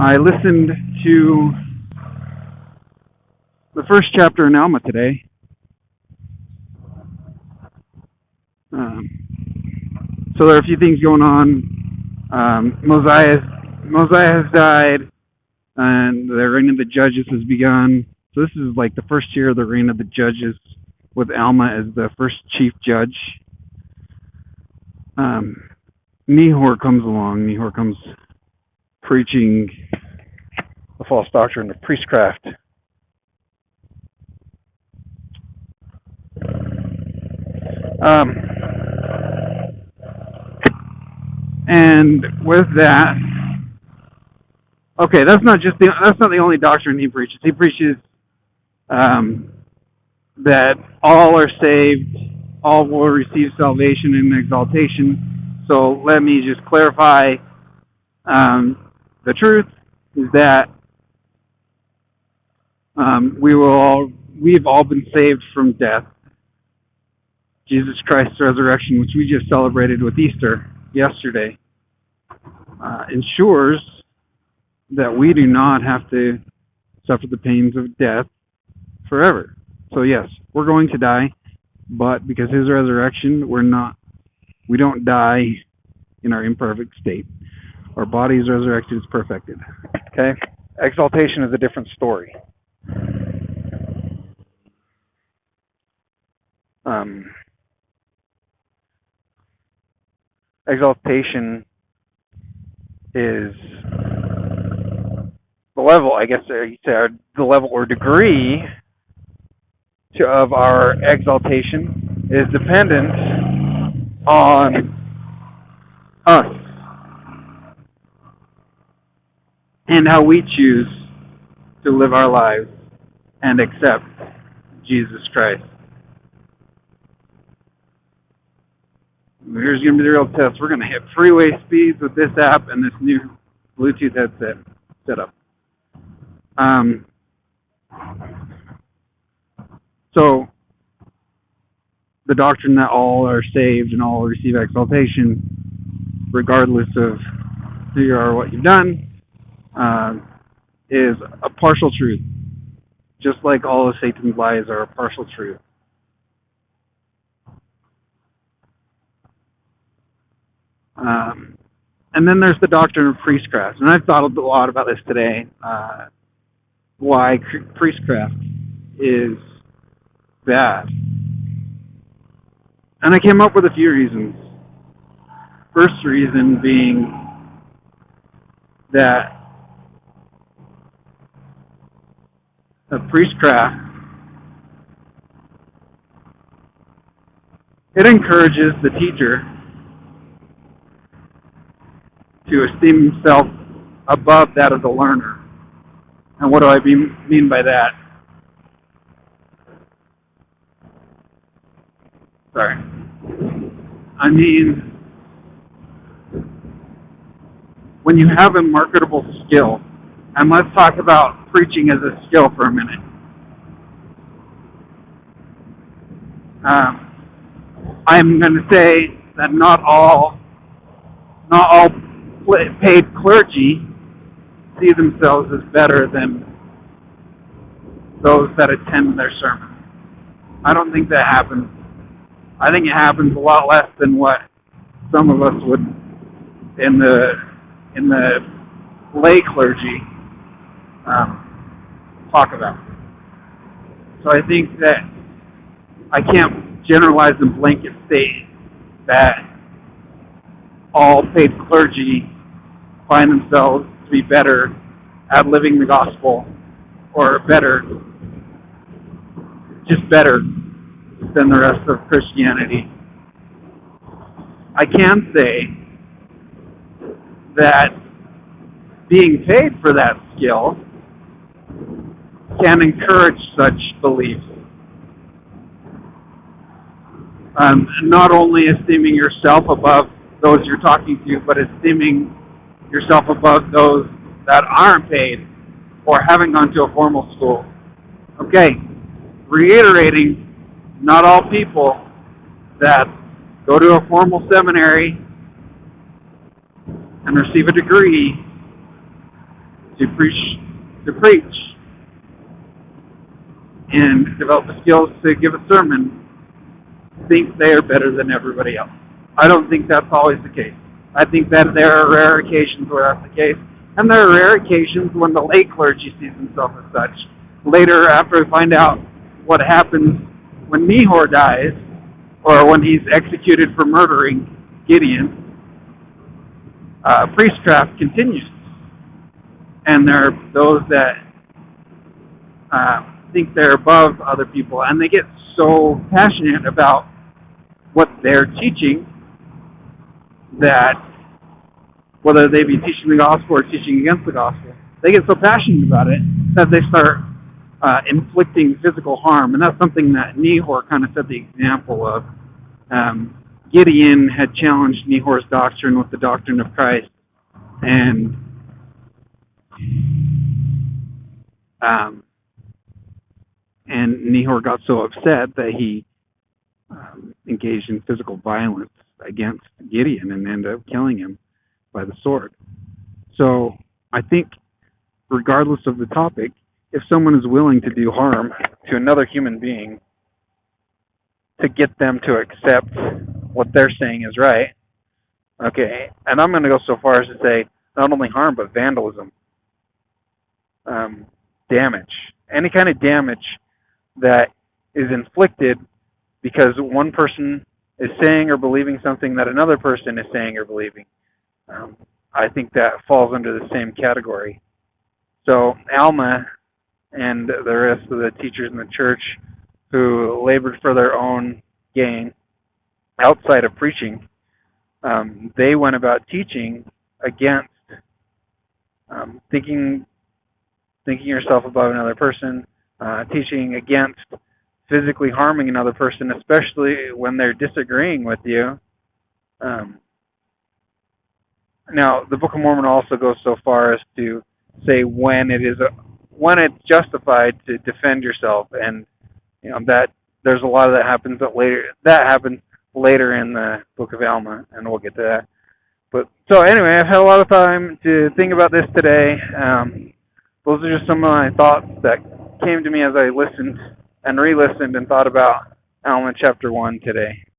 I listened to the first chapter in Alma today. So there are a few things going on. Mosiah has died, and the reign of the judges has begun. So this is like the first year of the reign of the judges, with Alma as the first chief judge. Nehor comes along. Nehor comes preaching the false doctrine of priestcraft. And with that, okay, that's not the only doctrine he preaches. He preaches that all are saved, all will receive salvation and exaltation. So let me just clarify. The truth is that we've all been saved from death. Jesus Christ's resurrection, which we just celebrated with Easter yesterday, ensures that we do not have to suffer the pains of death forever. So yes, we're going to die, but because his resurrection, we don't die in our imperfect state. Our body is resurrected, is perfected. Okay? Exaltation is a different story. Exaltation is the level, I guess you say, the level or degree of our exaltation is dependent on us and how we choose to live our lives and accept Jesus Christ. Here's going to be the real test. We're going to hit freeway speeds with this app and this new Bluetooth headset setup. So, the doctrine that all are saved and all receive exaltation, regardless of who you are or what you've done, is a partial truth. Just like all of Satan's lies are a partial truth. And then there's the doctrine of priestcraft. And I've thought a lot about this today, why priestcraft is bad. And I came up with a few reasons. First reason being that the priestcraft, it encourages the teacher to esteem himself above that of the learner. And what do I mean by that? Sorry. I mean, when you have a marketable skill, and let's talk about preaching as a skill for a minute. I'm going to say that not all paid clergy see themselves as better than those that attend their sermon. I don't think that happens. I think it happens a lot less than what some of us would in the lay clergy talk about. So I think that I can't generalize and blanket state that all paid clergy find themselves to be better at living the gospel, or better than the rest of Christianity. I can say that being paid for that skill can encourage such beliefs. Not only esteeming yourself above those you're talking to, but esteeming yourself above those that aren't paid or haven't gone to a formal school. Okay, reiterating, not all people that go to a formal seminary and receive a degree to preach and develop the skills to give a sermon think they are better than everybody else. I don't think that's always the case. I think that there are rare occasions where that's the case, and there are rare occasions when the lay clergy sees himself as such. Later, after we find out what happens when Nehor dies, or when he's executed for murdering Gideon, priestcraft continues. And there are those that think they're above other people, and they get so passionate about what they're teaching that whether they be teaching the gospel or teaching against the gospel, they get so passionate about it that they start inflicting physical harm. And that's something that Nehor kind of set the example of. Gideon had challenged Nehor's doctrine with the doctrine of Christ, and Nehor got so upset that he engaged in physical violence against Gideon and ended up killing him by the sword. So I think, regardless of the topic, if someone is willing to do harm to another human being to get them to accept what they're saying is right, okay, and I'm going to go so far as to say not only harm but vandalism, damage, any kind of damage that is inflicted because one person is saying or believing something that another person is saying or believing. I think that falls under the same category. So Alma and the rest of the teachers in the church who labored for their own gain outside of preaching, they went about teaching against thinking yourself above another person, teaching against physically harming another person, especially when they're disagreeing with you. Now, the Book of Mormon also goes so far as to say when it's justified to defend yourself, and that there's a lot of that happens later in the Book of Alma, and we'll get to that. But so anyway, I've had a lot of time to think about this today. Those are just some of my thoughts that came to me as I listened and re-listened and thought about Alma chapter 1 today.